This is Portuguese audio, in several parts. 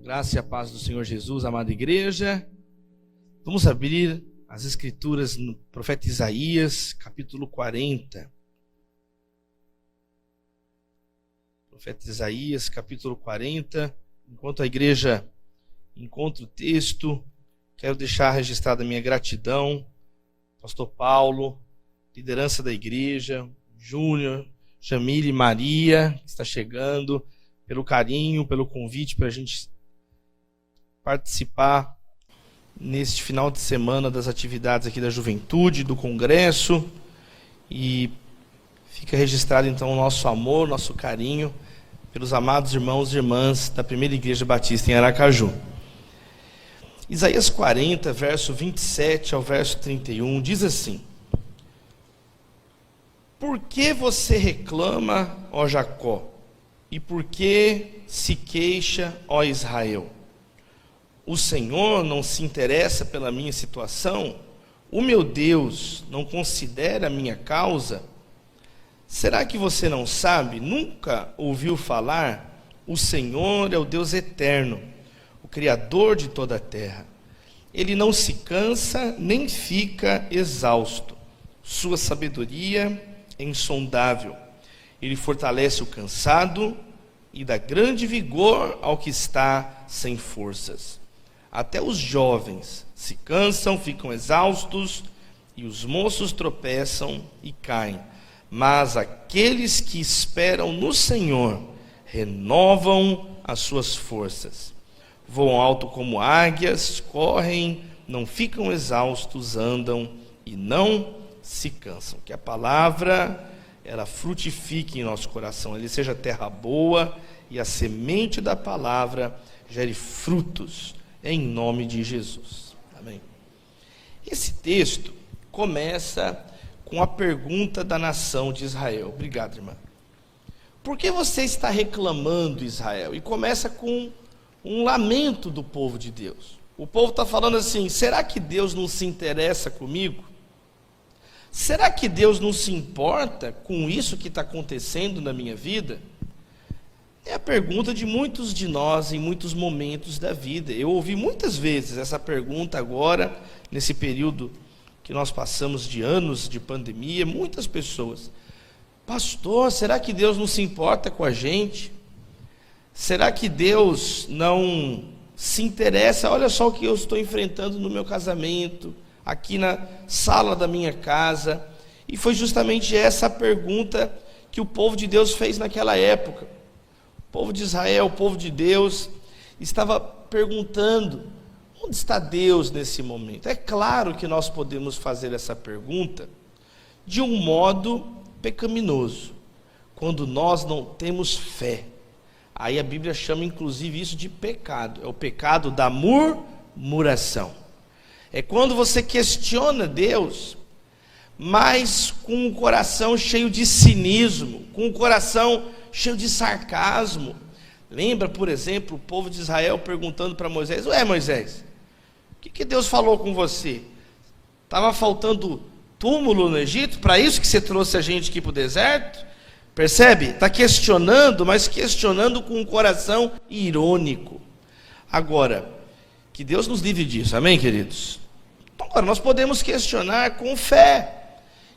Graça e a paz do Senhor Jesus, amada igreja. Vamos abrir as escrituras no profeta Isaías, capítulo 40. Profeta Isaías, capítulo 40. Enquanto a igreja encontra o texto, quero deixar registrada a minha gratidão, pastor Paulo, liderança da igreja, Júnior, Jamile, Maria, que está chegando, pelo carinho, pelo convite para a gente participar neste final de semana das atividades aqui da juventude, do congresso. E fica registrado então o nosso amor, nosso carinho pelos amados irmãos e irmãs da Primeira Igreja Batista em Aracaju. Isaías 40, verso 27 ao verso 31, diz assim: Por que você reclama, ó Jacó? E por que se queixa, ó Israel? O Senhor não se interessa pela minha situação? O meu Deus não considera a minha causa? Será que você não sabe? Nunca ouviu falar? O Senhor é o Deus eterno, o Criador de toda a terra. Ele não se cansa, nem fica exausto. Sua sabedoria é insondável. Ele fortalece o cansado e dá grande vigor ao que está sem forças. Até os jovens se cansam, ficam exaustos, e os moços tropeçam e caem. Mas aqueles que esperam no Senhor renovam as suas forças. Voam alto como águias, correm, não ficam exaustos, andam e não se cansam. Que a palavra, ela frutifique em nosso coração, ele seja terra boa e a semente da palavra gere frutos, em nome de Jesus. Amém. Esse texto começa com a pergunta da nação de Israel. Obrigado, irmã. Por que você está reclamando, Israel? E começa com um lamento do povo de Deus. O povo está falando assim: será que Deus não se interessa comigo? Será que Deus não se importa com isso que está acontecendo na minha vida? É a pergunta de muitos de nós em muitos momentos da vida. Eu ouvi muitas vezes essa pergunta agora, nesse período que nós passamos de anos de pandemia. Muitas pessoas: pastor, será que Deus não se importa com a gente? Será que Deus não se interessa? Olha só o que eu estou enfrentando no meu casamento, aqui na sala da minha casa. E foi justamente essa a pergunta que o povo de Deus fez naquela época. O povo de Israel, o povo de Deus, estava perguntando: onde está Deus nesse momento? É claro que nós podemos fazer essa pergunta de um modo pecaminoso, quando nós não temos fé. Aí a Bíblia chama inclusive isso de pecado. É o pecado da murmuração. É quando você questiona Deus, mas com um coração cheio de cinismo, com um coração cheio de sarcasmo. Lembra, por exemplo, o povo de Israel perguntando para Moisés: ué, Moisés, o que Deus falou com você? Estava faltando túmulo no Egito? Para isso que você trouxe a gente aqui para o deserto? Percebe? Está questionando, mas questionando com um coração irônico. Agora, que Deus nos livre disso, amém, queridos? Então, agora, nós podemos questionar com fé.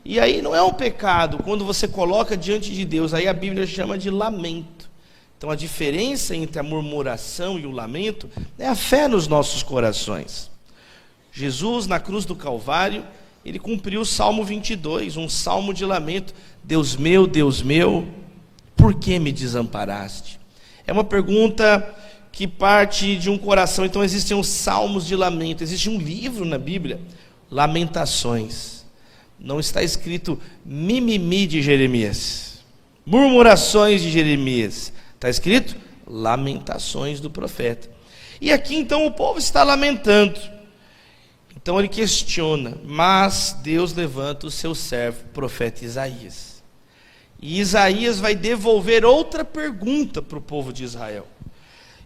E aí não é um pecado quando você coloca diante de Deus. Aí a Bíblia chama de lamento. Então a diferença entre a murmuração e o lamento é a fé nos nossos corações. Jesus, na cruz do Calvário, ele cumpriu o Salmo 22, um salmo de lamento. Deus meu, por que me desamparaste? É uma pergunta que parte de um coração. Então existem os salmos de lamento. Existe um livro na Bíblia, Lamentações. Não está escrito mimimi de Jeremias, murmurações de Jeremias. Está escrito lamentações do profeta. E aqui então o povo está lamentando. Então ele questiona, mas Deus levanta o seu servo, o profeta Isaías. E Isaías vai devolver outra pergunta para o povo de Israel.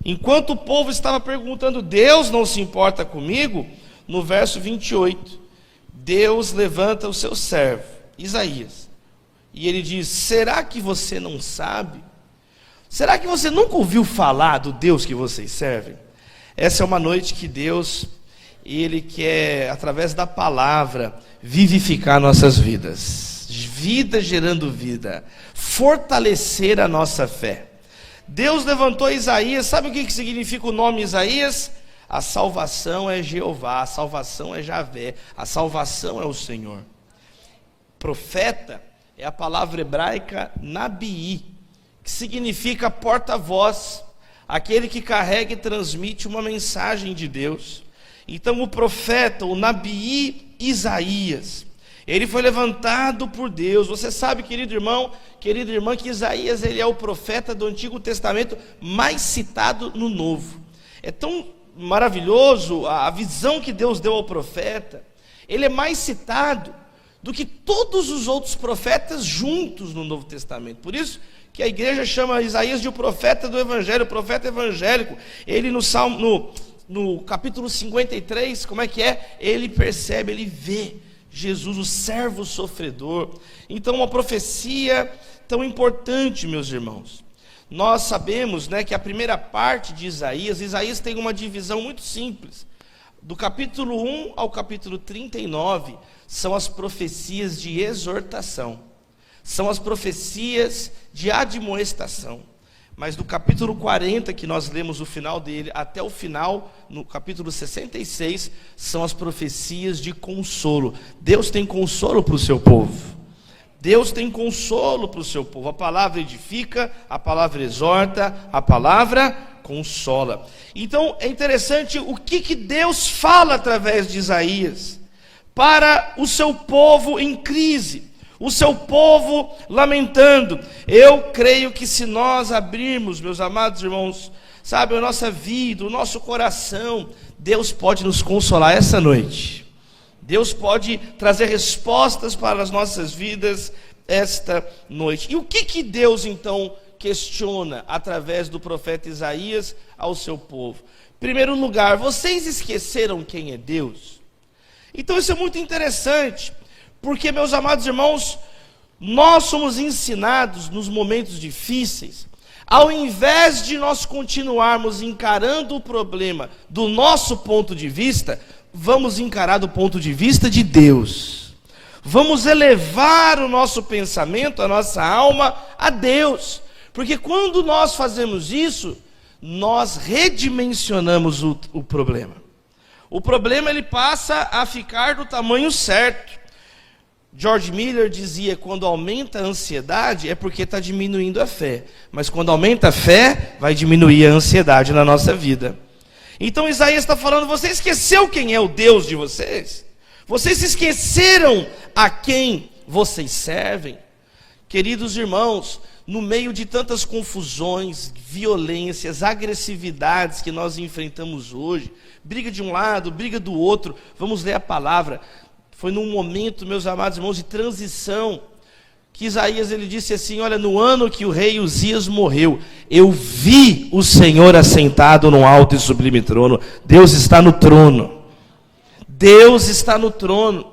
Enquanto o povo estava perguntando: Deus não se importa comigo? No verso 28, Deus levanta o seu servo, Isaías, e ele diz: será que você não sabe? Será que você nunca ouviu falar do Deus que vocês servem? Essa é uma noite que Deus, Ele quer, através da palavra, vivificar nossas vidas. Vida gerando vida. Fortalecer a nossa fé. Deus levantou Isaías. Sabe o que significa o nome Isaías? A salvação é Jeová, a salvação é Javé, a salvação é o Senhor. Profeta é a palavra hebraica nabi, que significa porta-voz, aquele que carrega e transmite uma mensagem de Deus. Então o profeta, o nabi Isaías, ele foi levantado por Deus. Você sabe, querido irmão, querida irmã, que Isaías, ele é o profeta do Antigo Testamento mais citado no Novo. É tão maravilhoso a visão que Deus deu ao profeta. Ele é mais citado do que todos os outros profetas juntos no Novo Testamento. Por isso que a igreja chama Isaías de o profeta do Evangelho, o profeta evangélico. Ele no capítulo 53, como é que é? Ele percebe, ele vê Jesus, o servo sofredor. Então, uma profecia tão importante, meus irmãos. Nós sabemos, que a primeira parte de Isaías tem uma divisão muito simples. Do capítulo 1 ao capítulo 39, são as profecias de exortação. São as profecias de admoestação. Mas do capítulo 40, que nós lemos o final dele, até o final, no capítulo 66, são as profecias de consolo. Deus tem consolo para o seu povo. Deus tem consolo para o seu povo. A palavra edifica, a palavra exorta, a palavra consola. Então é interessante o que Deus fala através de Isaías para o seu povo em crise, o seu povo lamentando. Eu creio que se nós abrirmos, meus amados irmãos, sabe, a nossa vida, o nosso coração, Deus pode nos consolar essa noite. Deus pode trazer respostas para as nossas vidas esta noite. E o que Deus então questiona através do profeta Isaías ao seu povo? Em primeiro lugar, vocês esqueceram quem é Deus? Então isso é muito interessante, porque, meus amados irmãos, nós somos ensinados nos momentos difíceis, ao invés de nós continuarmos encarando o problema do nosso ponto de vista, vamos encarar do ponto de vista de Deus. Vamos elevar o nosso pensamento, a nossa alma a Deus. Porque quando nós fazemos isso, nós redimensionamos o problema. O problema, ele passa a ficar do tamanho certo. George Miller dizia: quando aumenta a ansiedade é porque está diminuindo a fé. Mas quando aumenta a fé, vai diminuir a ansiedade na nossa vida. Então Isaías está falando: você esqueceu quem é o Deus de vocês? Vocês esqueceram a quem vocês servem? Queridos irmãos, no meio de tantas confusões, violências, agressividades que nós enfrentamos hoje, briga de um lado, briga do outro, vamos ler a palavra. Foi num momento, meus amados irmãos, de transição, que Isaías, ele disse assim: olha, no ano que o rei Uzias morreu, eu vi o Senhor assentado num alto e sublime trono. Deus está no trono. Deus está no trono.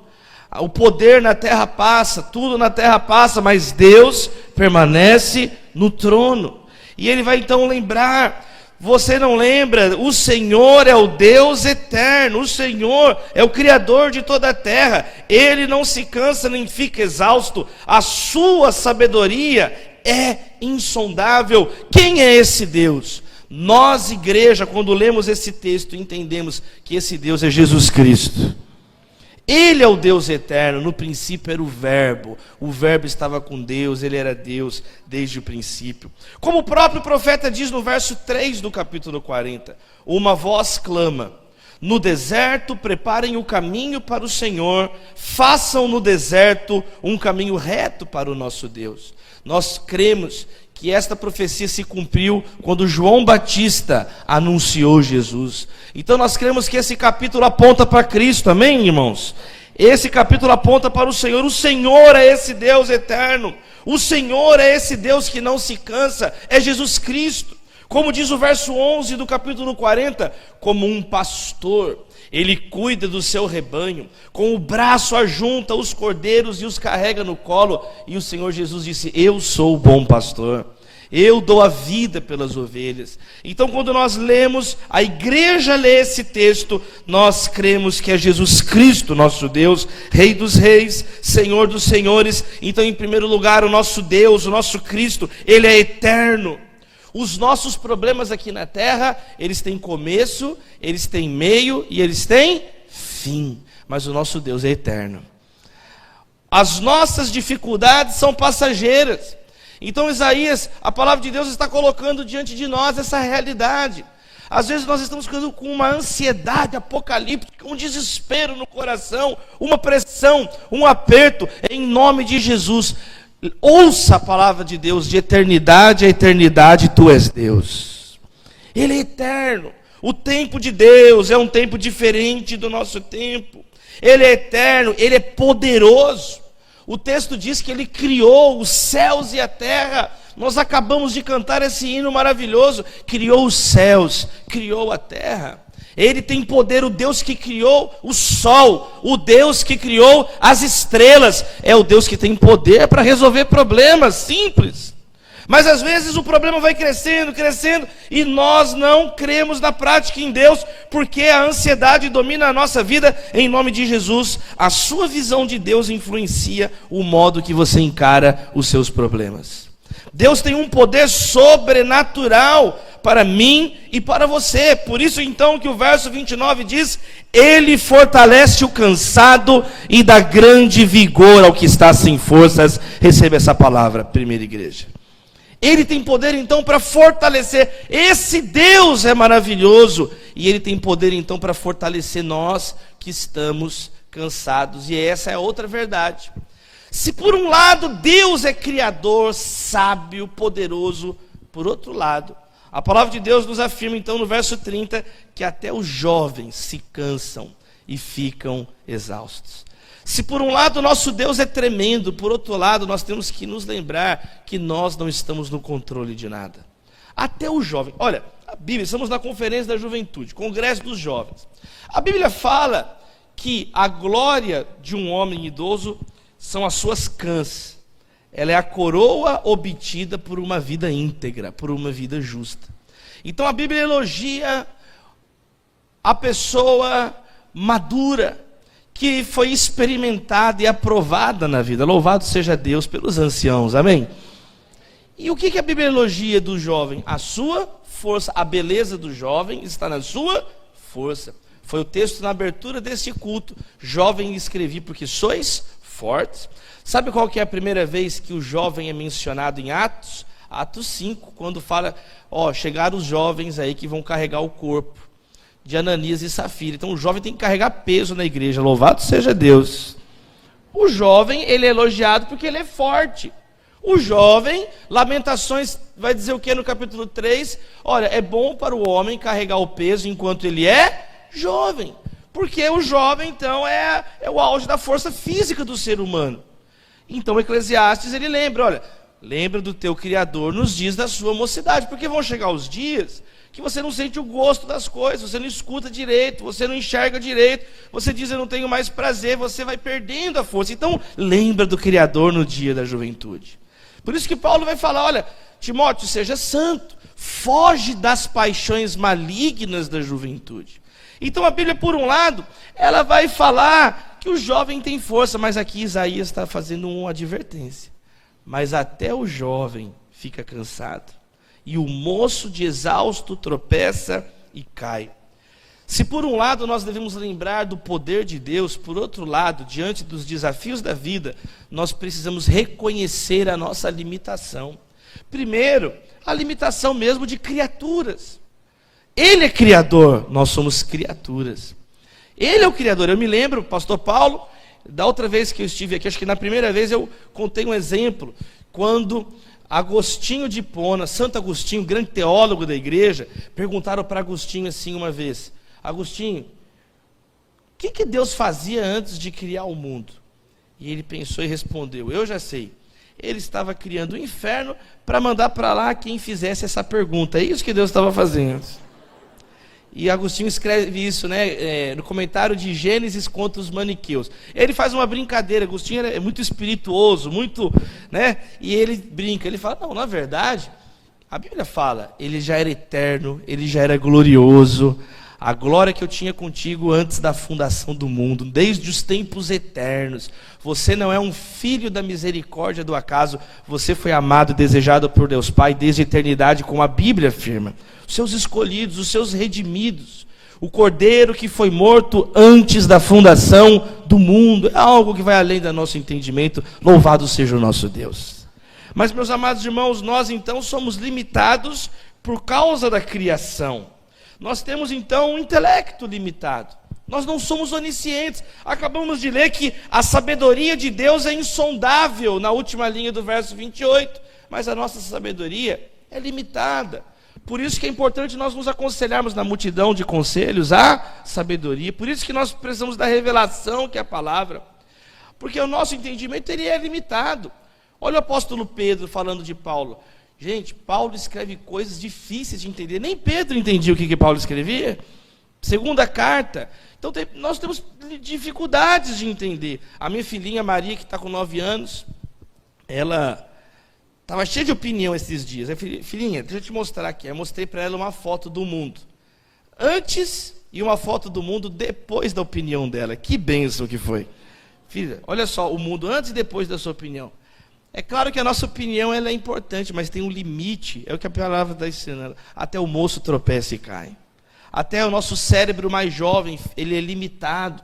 O poder na terra passa, tudo na terra passa, mas Deus permanece no trono. E ele vai então lembrar: você não lembra? O Senhor é o Deus eterno, o Senhor é o Criador de toda a terra. Ele não se cansa nem fica exausto, a sua sabedoria é insondável. Quem é esse Deus? Nós, igreja, quando lemos esse texto, entendemos que esse Deus é Jesus Cristo. Ele é o Deus eterno. No princípio era o Verbo estava com Deus, ele era Deus desde o princípio. Como o próprio profeta diz no verso 3 do capítulo 40, uma voz clama: no deserto preparem o caminho para o Senhor, façam no deserto um caminho reto para o nosso Deus. Nós cremos que esta profecia se cumpriu quando João Batista anunciou Jesus. Então nós cremos que esse capítulo aponta para Cristo, amém, irmãos? Esse capítulo aponta para o Senhor. O Senhor é esse Deus eterno. O Senhor é esse Deus que não se cansa, é Jesus Cristo. Como diz o verso 11 do capítulo 40, como um pastor, ele cuida do seu rebanho, com o braço ajunta os cordeiros e os carrega no colo. E o Senhor Jesus disse: eu sou o bom pastor. Eu dou a vida pelas ovelhas. Então, quando nós lemos, a igreja lê esse texto, nós cremos que é Jesus Cristo, nosso Deus, Rei dos reis, Senhor dos senhores. Então, em primeiro lugar, o nosso Deus, o nosso Cristo, Ele é eterno. Os nossos problemas aqui na terra, eles têm começo, eles têm meio e eles têm fim. Mas o nosso Deus é eterno. As nossas dificuldades são passageiras. Então Isaías, a palavra de Deus está colocando diante de nós essa realidade. Às vezes nós estamos ficando com uma ansiedade apocalíptica, um desespero no coração, uma pressão, um aperto. Em nome de Jesus, ouça a palavra de Deus: de eternidade a eternidade tu és Deus. Ele é eterno. O tempo de Deus é um tempo diferente do nosso tempo. Ele é eterno, Ele é poderoso. O texto diz que Ele criou os céus e a terra. Nós acabamos de cantar esse hino maravilhoso. Criou os céus, criou a terra. Ele tem poder, o Deus que criou o sol, o Deus que criou as estrelas. É o Deus que tem poder para resolver problemas simples. Mas às vezes o problema vai crescendo, crescendo, e nós não cremos na prática em Deus, porque a ansiedade domina a nossa vida. Em nome de Jesus, a sua visão de Deus influencia o modo que você encara os seus problemas. Deus tem um poder sobrenatural para mim e para você. Por isso então que o verso 29 diz: Ele fortalece o cansado e dá grande vigor ao que está sem forças. Receba essa palavra, primeira igreja. Ele tem poder então para fortalecer. Esse Deus é maravilhoso. E Ele tem poder então para fortalecer nós que estamos cansados. E essa é outra verdade. Se por um lado Deus é criador, sábio, poderoso, por outro lado, a palavra de Deus nos afirma então no verso 30 que até os jovens se cansam e ficam exaustos. Se por um lado nosso Deus é tremendo, por outro lado nós temos que nos lembrar que nós não estamos no controle de nada. Até o jovem, olha, a Bíblia, estamos na conferência da juventude, congresso dos jovens. A Bíblia fala que a glória de um homem idoso são as suas cãs. Ela é a coroa obtida por uma vida íntegra, por uma vida justa. Então a Bíblia elogia a pessoa madura, que foi experimentada e aprovada na vida. Louvado seja Deus pelos anciãos, amém? E o que a Bíblia elogia do jovem? A sua força, a beleza do jovem está na sua força. Foi o texto na abertura deste culto: jovem escrevi porque sois fortes. Sabe qual que é a primeira vez que o jovem é mencionado em Atos? Atos 5, quando fala, chegaram os jovens aí que vão carregar o corpo de Ananias e Safira. Então o jovem tem que carregar peso na igreja. Louvado seja Deus. O jovem, ele é elogiado porque ele é forte. O jovem, Lamentações vai dizer o que no capítulo 3? Olha, é bom para o homem carregar o peso enquanto ele é jovem. Porque o jovem, então, é o auge da força física do ser humano. Então Eclesiastes, ele lembra, olha, lembra do teu Criador nos dias da sua mocidade. Porque vão chegar os dias que você não sente o gosto das coisas, você não escuta direito, você não enxerga direito, você diz, eu não tenho mais prazer, você vai perdendo a força. Então, lembra do Criador no dia da juventude. Por isso que Paulo vai falar, olha, Timóteo, seja santo, foge das paixões malignas da juventude. Então a Bíblia, por um lado, ela vai falar que o jovem tem força, mas aqui Isaías está fazendo uma advertência. Mas até o jovem fica cansado. E o moço de exausto tropeça e cai. Se por um lado nós devemos lembrar do poder de Deus, por outro lado, diante dos desafios da vida, nós precisamos reconhecer a nossa limitação. Primeiro, a limitação mesmo de criaturas. Ele é criador, nós somos criaturas. Ele é o criador. Eu me lembro, pastor Paulo, da outra vez que eu estive aqui, acho que na primeira vez eu contei um exemplo, quando Agostinho de Hipona, Santo Agostinho, grande teólogo da igreja, perguntaram para Agostinho assim uma vez: Agostinho, o que Deus fazia antes de criar o mundo? E ele pensou e respondeu: eu já sei. Ele estava criando o inferno para mandar para lá quem fizesse essa pergunta. É isso que Deus estava fazendo. E Agostinho escreve isso, no comentário de Gênesis contra os maniqueus. Ele faz uma brincadeira. Agostinho é muito espirituoso, muito, e ele brinca. Ele fala, não, na verdade, A Bíblia fala, ele já era eterno, ele já era glorioso. A glória que eu tinha contigo antes da fundação do mundo, desde os tempos eternos. Você não é um filho da misericórdia do acaso, você foi amado e desejado por Deus Pai desde a eternidade, como a Bíblia afirma. Os seus escolhidos, os seus redimidos, o Cordeiro que foi morto antes da fundação do mundo, é algo que vai além do nosso entendimento, louvado seja o nosso Deus. Mas, meus amados irmãos, nós então somos limitados por causa da criação. Nós temos então um intelecto limitado. Nós não somos oniscientes. Acabamos de ler que a sabedoria de Deus é insondável na última linha do verso 28. Mas a nossa sabedoria é limitada. Por isso que é importante nós nos aconselharmos na multidão de conselhos à sabedoria. Por isso que nós precisamos da revelação, que é a palavra. Porque o nosso entendimento ele é limitado. Olha o apóstolo Pedro falando de Paulo. Gente, Paulo escreve coisas difíceis de entender. Nem Pedro entendia o que Paulo escrevia. Segunda carta. Então nós temos dificuldades de entender. A minha filhinha Maria, que está com 9 anos, ela estava cheia de opinião esses dias. Eu falei, filhinha, deixa eu te mostrar aqui. Eu mostrei para ela uma foto do mundo antes e uma foto do mundo depois da opinião dela. Que bênção que foi. Filha, olha só, o mundo antes e depois da sua opinião. É claro que a nossa opinião ela é importante, mas tem um limite. É o que a palavra está ensinando. Até o moço tropeça e cai. Até o nosso cérebro mais jovem, ele é limitado.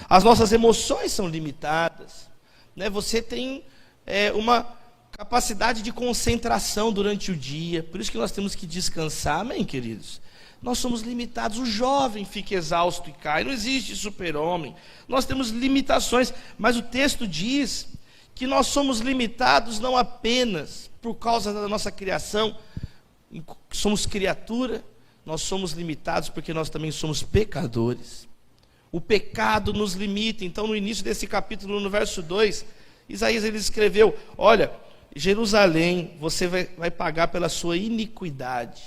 As nossas emoções são limitadas. Né? Você tem uma capacidade de concentração durante o dia. Por isso que nós temos que descansar. Amém, queridos? Nós somos limitados. O jovem fica exausto e cai. Não existe super-homem. Nós temos limitações. Mas o texto diz que nós somos limitados não apenas por causa da nossa criação, somos criatura, nós somos limitados porque nós também somos pecadores. O pecado nos limita. Então, no início desse capítulo, no verso 2, Isaías ele escreveu, olha, Jerusalém, você vai pagar pela sua iniquidade.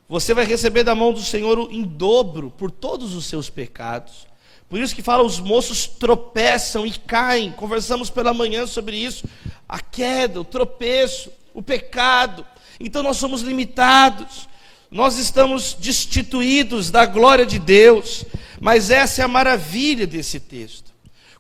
Você vai receber da mão do Senhor em dobro por todos os seus pecados. Por isso que fala, os moços tropeçam e caem. Conversamos pela manhã sobre isso. A queda, o tropeço, o pecado. Então nós somos limitados. Nós estamos destituídos da glória de Deus. Mas essa é a maravilha desse texto.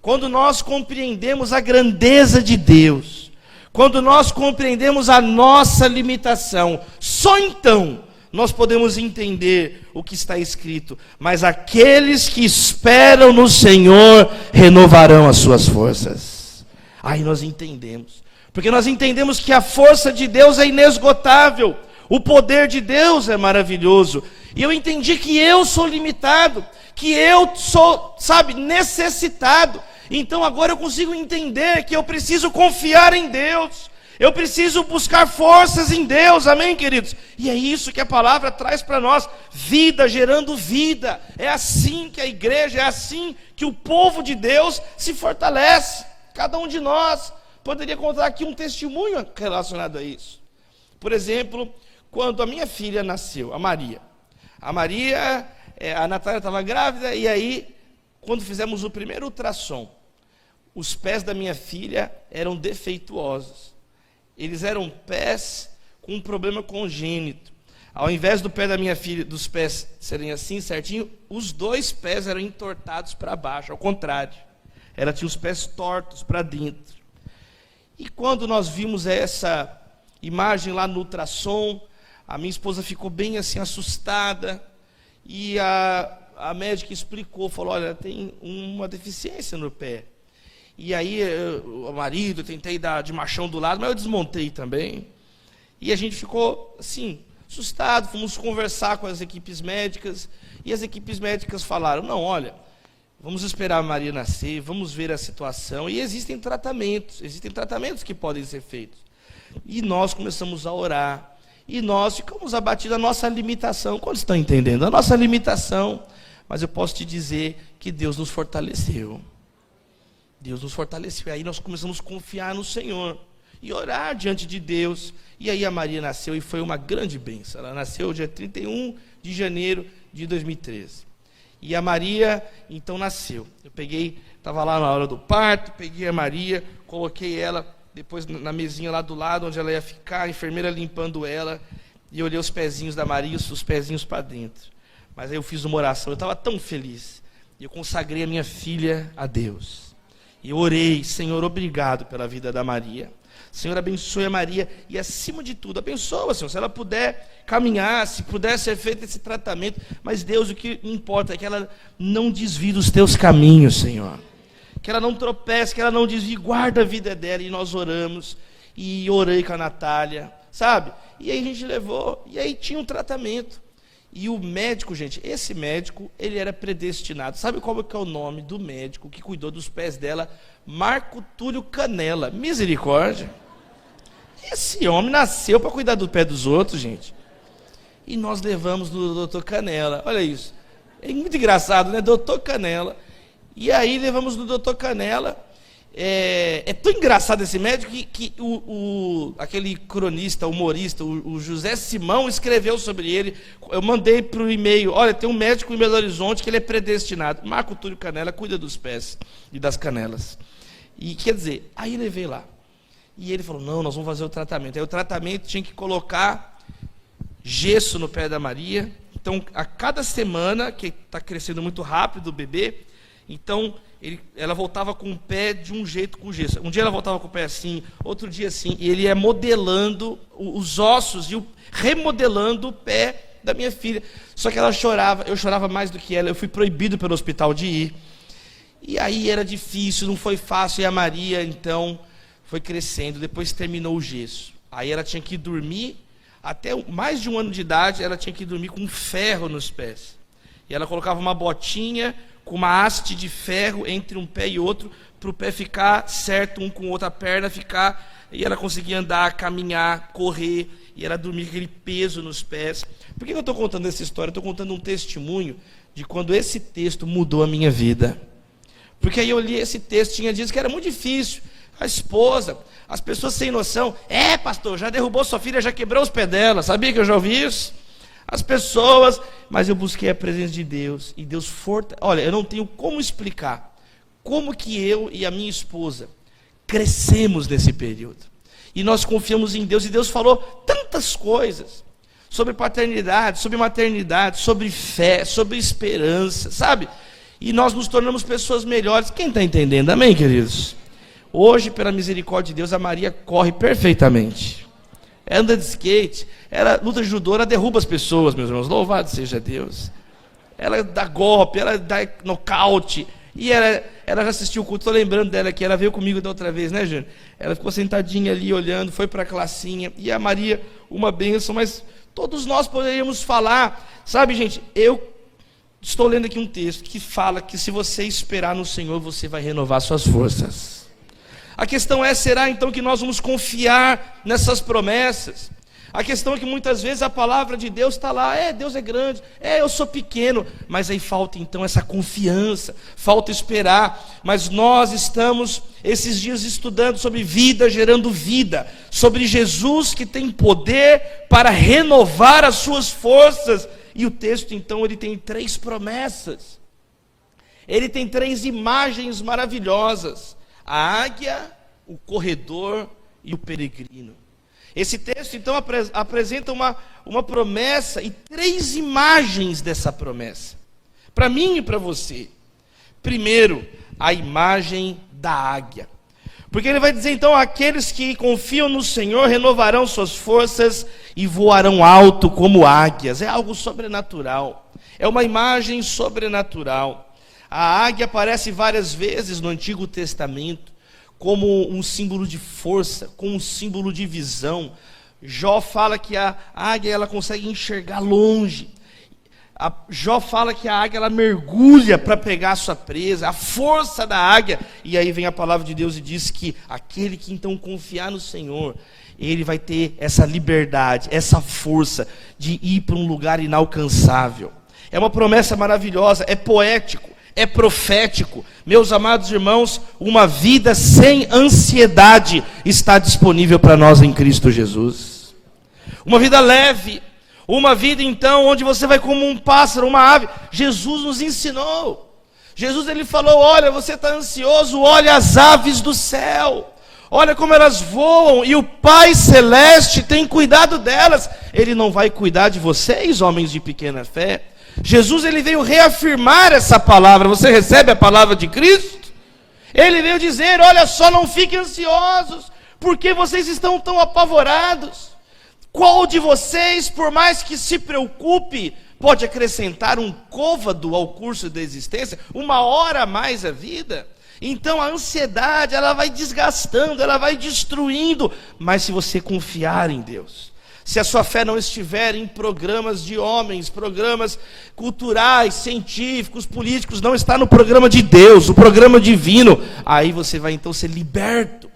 Quando nós compreendemos a grandeza de Deus, quando nós compreendemos a nossa limitação, só então nós podemos entender o que está escrito. Mas aqueles que esperam no Senhor renovarão as suas forças. Aí nós entendemos. Porque nós entendemos que a força de Deus é inesgotável. O poder de Deus é maravilhoso. E eu entendi que eu sou limitado. Que eu sou, necessitado. Então agora eu consigo entender que eu preciso confiar em Deus. Eu preciso buscar forças em Deus, amém, queridos? E é isso que a palavra traz para nós, vida gerando vida. É assim que a igreja, é assim que o povo de Deus se fortalece. Cada um de nós poderia contar aqui um testemunho relacionado a isso. Por exemplo, quando a minha filha nasceu, a Maria. A Natália estava grávida, e aí, quando fizemos o primeiro ultrassom, os pés da minha filha eram defeituosos. Eles eram pés com um problema congênito. Ao invés do pé da minha filha, dos pés serem assim, certinho, os 2 pés eram entortados para baixo, ao contrário. Ela tinha os pés tortos para dentro. E quando nós vimos essa imagem lá no ultrassom, a minha esposa ficou bem assim assustada. E a médica explicou, falou, olha, tem uma deficiência no pé. E aí, o marido, eu tentei dar de machão do lado, mas eu desmontei também. E a gente ficou, assim, assustado, fomos conversar com as equipes médicas, e as equipes médicas falaram, não, olha, vamos esperar a Maria nascer, vamos ver a situação, e existem tratamentos que podem ser feitos. E nós começamos a orar, e nós ficamos abatidos da nossa limitação. Quando estão entendendo? A nossa limitação. Mas eu posso te dizer que Deus nos fortaleceu. Deus nos fortaleceu. Aí nós começamos a confiar no Senhor e orar diante de Deus. E aí a Maria nasceu e foi uma grande bênção. Ela nasceu dia 31 de janeiro de 2013. E a Maria, então, nasceu. Eu estava lá na hora do parto, peguei a Maria, coloquei ela depois na mesinha lá do lado, onde ela ia ficar, a enfermeira limpando ela. E eu olhei os pezinhos da Maria, os pezinhos para dentro. Mas aí eu fiz uma oração, eu estava tão feliz. E eu consagrei a minha filha a Deus. E eu orei: Senhor, obrigado pela vida da Maria. Senhor, abençoe a Maria. E acima de tudo, abençoa, Senhor. Se ela puder caminhar, se puder ser feito esse tratamento. Mas Deus, o que importa é que ela não desvie dos teus caminhos, Senhor. Que ela não tropece, que ela não desvie. Guarda a vida dela. E nós oramos. E orei com a Natália, sabe? E aí a gente levou. E aí tinha um tratamento. E o médico, gente, esse médico, ele era predestinado. Sabe qual que é o nome do médico que cuidou dos pés dela? Marco Túlio Canela. Misericórdia. Esse homem nasceu para cuidar do pé dos outros, gente. E nós levamos no doutor Canela. Olha isso. É muito engraçado, né? Doutor Canela. E aí levamos no doutor Canela. É tão engraçado esse médico que aquele cronista, humorista, o José Simão, escreveu sobre ele. Eu mandei para o e-mail: olha, tem um médico em Belo Horizonte que ele é predestinado. Marco Túlio Canela cuida dos pés e das canelas. E quer dizer, aí levei lá. E ele falou: não, nós vamos fazer o tratamento. Aí o tratamento tinha que colocar gesso no pé da Maria. Então, a cada semana, que está crescendo muito rápido o bebê, então ela voltava com o pé de um jeito com gesso. Um dia ela voltava com o pé assim, outro dia assim, e ele ia modelando os ossos e remodelando o pé da minha filha. Só que ela chorava, eu chorava mais do que ela, eu fui proibido pelo hospital de ir. E aí era difícil, não foi fácil, e a Maria, então, foi crescendo, depois terminou o gesso. Aí ela tinha que dormir, até mais de 1 ano de idade, ela tinha que dormir com um ferro nos pés. E ela colocava uma botinha com uma haste de ferro entre um pé e outro, para o pé ficar certo, um com outra perna ficar, e ela conseguia andar, caminhar, correr, e ela dormia com aquele peso nos pés. Por que eu estou contando essa história? Eu estou contando um testemunho de quando esse texto mudou a minha vida. Porque aí eu li esse texto, tinha dias que era muito difícil. A esposa, as pessoas sem noção: pastor, já derrubou sua filha, já quebrou os pés dela. Sabia que eu já ouvi isso? As pessoas, mas eu busquei a presença de Deus, e Deus olha, eu não tenho como explicar como que eu e a minha esposa crescemos nesse período, e nós confiamos em Deus, e Deus falou tantas coisas, sobre paternidade, sobre maternidade, sobre fé, sobre esperança, sabe? E nós nos tornamos pessoas melhores. Quem está entendendo? Amém, queridos? Hoje, pela misericórdia de Deus, a Maria corre perfeitamente. Ela anda de skate, ela luta de judô, ela derruba as pessoas, meus irmãos, louvado seja Deus. Ela dá golpe, ela dá nocaute, e ela já assistiu o culto, estou lembrando dela aqui, ela veio comigo da outra vez, né, Júnior? Ela ficou sentadinha ali, olhando, foi para a classinha, e a Maria, uma bênção, mas todos nós poderíamos falar, sabe, gente, eu estou lendo aqui um texto que fala que se você esperar no Senhor, você vai renovar suas forças. A questão é, será então que nós vamos confiar nessas promessas? A questão é que muitas vezes a palavra de Deus está lá: Deus é grande, eu sou pequeno, mas aí falta então essa confiança, falta esperar. Mas nós estamos esses dias estudando sobre vida gerando vida, sobre Jesus que tem poder para renovar as suas forças. E o texto então ele tem 3 promessas, ele tem 3 imagens maravilhosas: a águia, o corredor e o peregrino. Esse texto então apresenta uma promessa e 3 imagens dessa promessa, para mim e para você. Primeiro, a imagem da águia, porque ele vai dizer então: aqueles que confiam no Senhor renovarão suas forças e voarão alto como águias. É algo sobrenatural, é uma imagem sobrenatural. A águia aparece várias vezes no Antigo Testamento como um símbolo de força, como um símbolo de visão. Jó fala que a águia ela consegue enxergar longe. Jó fala que a águia ela mergulha para pegar a sua presa, a força da águia. E aí vem a palavra de Deus e diz que aquele que então confiar no Senhor, ele vai ter essa liberdade, essa força de ir para um lugar inalcançável. É uma promessa maravilhosa, é poético, é profético. Meus amados irmãos, uma vida sem ansiedade está disponível para nós em Cristo Jesus. Uma vida leve, uma vida então onde você vai como um pássaro, uma ave. Jesus nos ensinou. Jesus ele falou: olha, você está ansioso, olha as aves do céu. Olha como elas voam, e o Pai Celeste tem cuidado delas. Ele não vai cuidar de vocês, homens de pequena fé? Jesus, ele veio reafirmar essa palavra. Você recebe a palavra de Cristo? Ele veio dizer, olha só, não fiquem ansiosos, porque vocês estão tão apavorados. Qual de vocês, por mais que se preocupe, pode acrescentar um côvado ao curso da existência, uma hora a mais à vida? Então a ansiedade, ela vai desgastando, ela vai destruindo. Mas se você confiar em Deus, se a sua fé não estiver em programas de homens, programas culturais, científicos, políticos, não está no programa de Deus, o programa divino, aí você vai então ser liberto.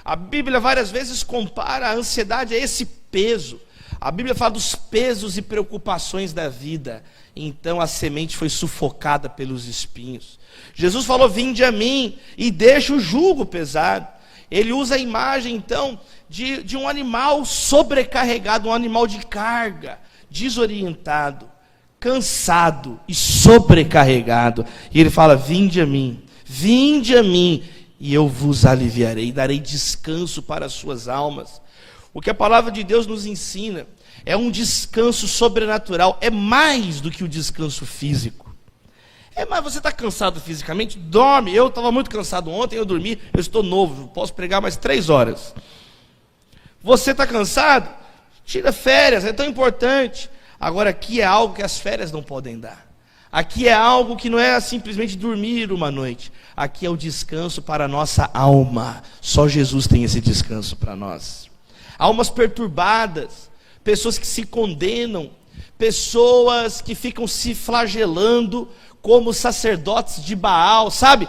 A Bíblia várias vezes compara a ansiedade a esse peso. A Bíblia fala dos pesos e preocupações da vida. Então a semente foi sufocada pelos espinhos. Jesus falou, vinde a mim e deixa o jugo pesado. Ele usa a imagem então de um animal sobrecarregado, um animal de carga, desorientado, cansado e sobrecarregado. E ele fala, vinde a mim, e eu vos aliviarei, darei descanso para as suas almas. O que a palavra de Deus nos ensina é um descanso sobrenatural, é mais do que o descanso físico. Mas você está cansado fisicamente? Dorme. Eu estava muito cansado ontem, eu dormi, eu estou novo, posso pregar mais 3 horas. Você está cansado? Tira férias, é tão importante. Agora aqui é algo que as férias não podem dar. Aqui é algo que não é simplesmente dormir uma noite. Aqui é o descanso para a nossa alma. Só Jesus tem esse descanso para nós. Almas perturbadas, pessoas que se condenam, pessoas que ficam se flagelando como sacerdotes de Baal, sabe?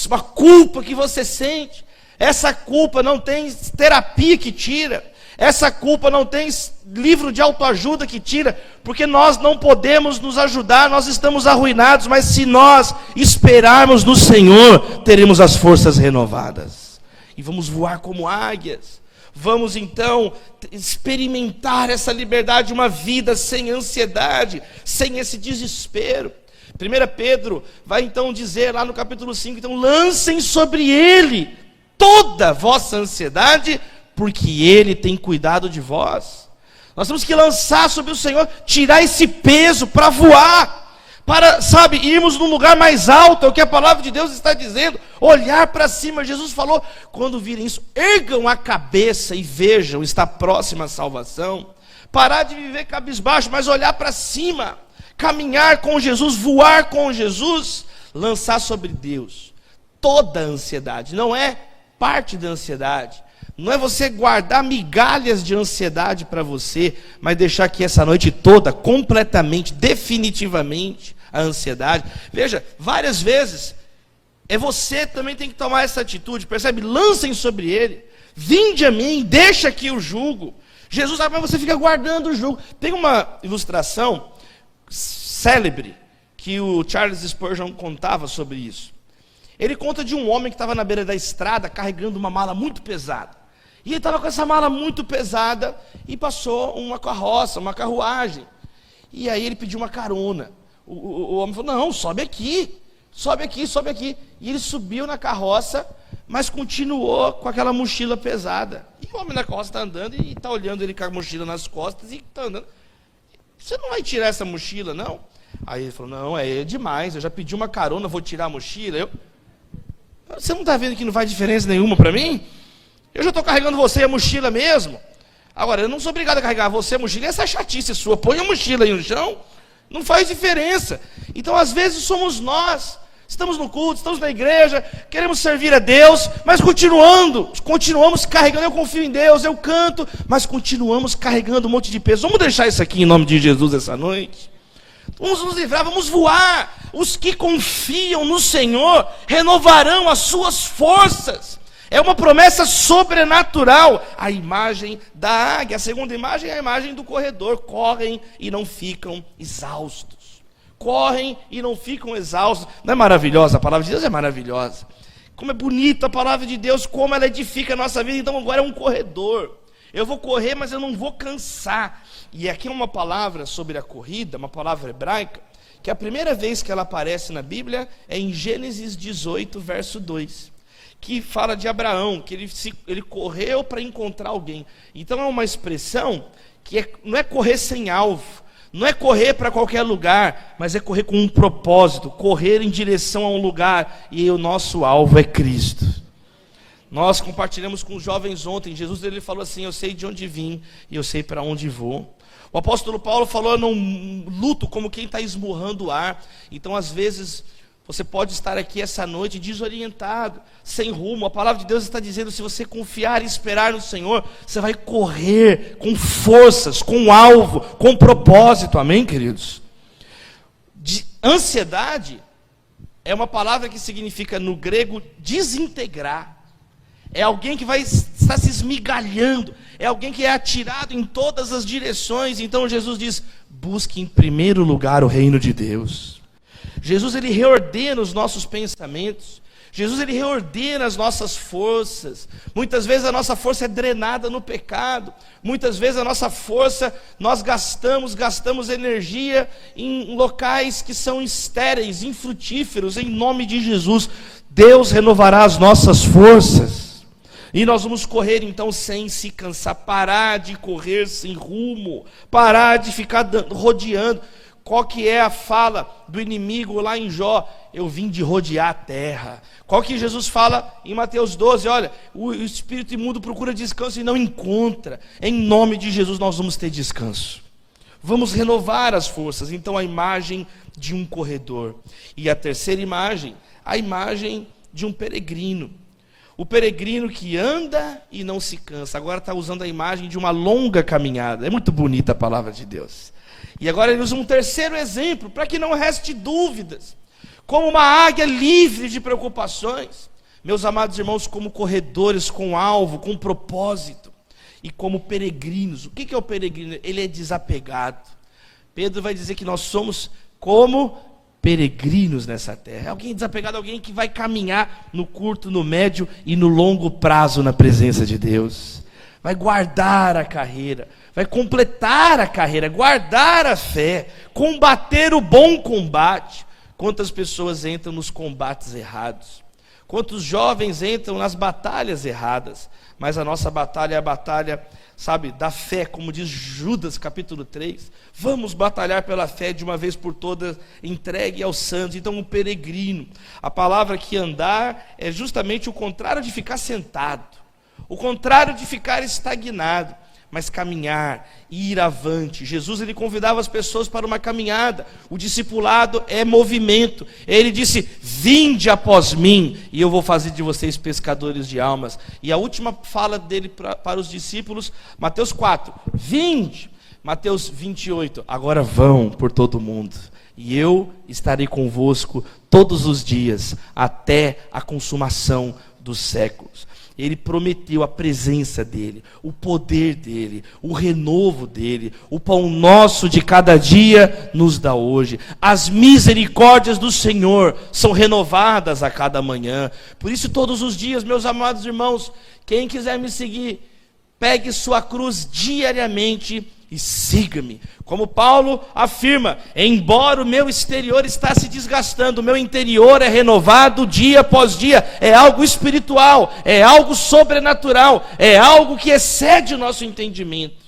Uma culpa que você sente. Essa culpa não tem terapia que tira. Essa culpa não tem livro de autoajuda que tira, porque nós não podemos nos ajudar, nós estamos arruinados, mas se nós esperarmos no Senhor, teremos as forças renovadas. E vamos voar como águias. Vamos então experimentar essa liberdade, uma vida sem ansiedade, sem esse desespero. 1 Pedro vai então dizer lá no capítulo 5, então lancem sobre ele toda a vossa ansiedade, porque ele tem cuidado de vós. Nós temos que lançar sobre o Senhor, tirar esse peso para voar, para, sabe, irmos num lugar mais alto, é o que a palavra de Deus está dizendo, olhar para cima. Jesus falou, quando virem isso, ergam a cabeça e vejam, está próxima a salvação. Parar de viver cabisbaixo, mas olhar para cima, caminhar com Jesus, voar com Jesus, lançar sobre Deus toda a ansiedade. Não é parte da ansiedade, não é você guardar migalhas de ansiedade para você, mas deixar que essa noite toda, completamente, definitivamente, a ansiedade. Veja, várias vezes, você também tem que tomar essa atitude, percebe? Lancem sobre ele, vinde a mim, deixa aqui o jugo. Jesus sabe, mas você fica guardando o jugo. Tem uma ilustração célebre que o Charles Spurgeon contava sobre isso. Ele conta de um homem que estava na beira da estrada carregando uma mala muito pesada. E ele estava com essa mala muito pesada e passou uma carroça, uma carruagem. E aí ele pediu uma carona. O homem falou, não, sobe aqui. E ele subiu na carroça, mas continuou com aquela mochila pesada. E o homem na carroça está andando e está olhando ele com a mochila nas costas e está andando. Você não vai tirar essa mochila, não? Aí ele falou, não, é demais, eu já pedi uma carona, vou tirar a mochila. Você não está vendo que não faz diferença nenhuma para mim? Eu já estou carregando você e a mochila mesmo. Agora, eu não sou obrigado a carregar você e a mochila, essa chatice sua, põe a mochila aí no chão, não faz diferença. Então, às vezes, somos nós, estamos no culto, estamos na igreja, queremos servir a Deus, mas continuamos carregando, eu confio em Deus, eu canto, mas continuamos carregando um monte de peso. Vamos deixar isso aqui em nome de Jesus essa noite? Vamos nos livrar, vamos voar. Os que confiam no Senhor renovarão as suas forças. É uma promessa sobrenatural. A imagem da águia. A segunda imagem é a imagem do corredor. Correm e não ficam exaustos. Correm e não ficam exaustos. Não é maravilhosa? A palavra de Deus é maravilhosa. Como é bonita a palavra de Deus, como ela edifica a nossa vida. Então agora é um corredor. Eu vou correr, mas eu não vou cansar. E aqui é uma palavra sobre a corrida, uma palavra hebraica, que a primeira vez que ela aparece na Bíblia é em Gênesis 18, verso 2. que fala de Abraão, que ele correu para encontrar alguém. Então é uma expressão que não é correr sem alvo, não é correr para qualquer lugar, mas é correr com um propósito, correr em direção a um lugar, e o nosso alvo é Cristo. Nós compartilhamos com os jovens ontem, Jesus ele falou assim: eu sei de onde vim e eu sei para onde vou. O apóstolo Paulo falou: eu não luto como quem está esmurrando o ar. Então às vezes você pode estar aqui essa noite desorientado, sem rumo. A palavra de Deus está dizendo: se você confiar e esperar no Senhor, você vai correr com forças, com alvo, com propósito. Amém, queridos? Ansiedade é uma palavra que significa no grego desintegrar. É alguém que vai estar se esmigalhando, é alguém que é atirado em todas as direções. Então Jesus diz: busque em primeiro lugar o reino de Deus. Jesus ele reordena os nossos pensamentos, Jesus ele reordena as nossas forças. Muitas vezes a nossa força é drenada no pecado, muitas vezes a nossa força, nós gastamos energia em locais que são estéreis, infrutíferos. Em nome de Jesus, Deus renovará as nossas forças. E nós vamos correr então sem se cansar, parar de correr sem rumo, parar de ficar rodeando. Qual que é a fala do inimigo lá em Jó? Eu vim de rodear a terra. Qual que Jesus fala em Mateus 12? Olha, o espírito imundo procura descanso e não encontra. Em nome de Jesus nós vamos ter descanso. Vamos renovar as forças. Então a imagem de um corredor. E a terceira imagem, a imagem de um peregrino. O peregrino que anda e não se cansa. Agora está usando a imagem de uma longa caminhada. É muito bonita a palavra de Deus. E agora ele usa um terceiro exemplo, para que não reste dúvidas. Como uma águia livre de preocupações. Meus amados irmãos, como corredores com alvo, com propósito. E como peregrinos. O que é o peregrino? Ele é desapegado. Pedro vai dizer que nós somos como peregrinos nessa terra. Alguém desapegado, alguém que vai caminhar no curto, no médio e no longo prazo na presença de Deus. Vai guardar a carreira, vai completar a carreira, guardar a fé, combater o bom combate. Quantas pessoas entram nos combates errados? Quantos jovens entram nas batalhas erradas? Mas a nossa batalha é a batalha, sabe, da fé, como diz Judas capítulo 3. Vamos batalhar pela fé de uma vez por todas, entregue aos santos. Então um peregrino, a palavra que andar é justamente o contrário de ficar sentado, o contrário de ficar estagnado, mas caminhar, ir avante. Jesus ele convidava as pessoas para uma caminhada. O discipulado é movimento. Ele disse: vinde após mim e eu vou fazer de vocês pescadores de almas. E a última fala dele para os discípulos, Mateus 4, vinde. Mateus 28, agora vão por todo o mundo e eu estarei convosco todos os dias até a consumação dos séculos. Ele prometeu a presença dele, o poder dele, o renovo dele. O pão nosso de cada dia nos dá hoje. As misericórdias do Senhor são renovadas a cada manhã. Por isso todos os dias, meus amados irmãos, quem quiser me seguir, pegue sua cruz diariamente e siga-me. Como Paulo afirma, embora o meu exterior está se desgastando, o meu interior é renovado dia após dia. É algo espiritual, é algo sobrenatural, é algo que excede o nosso entendimento.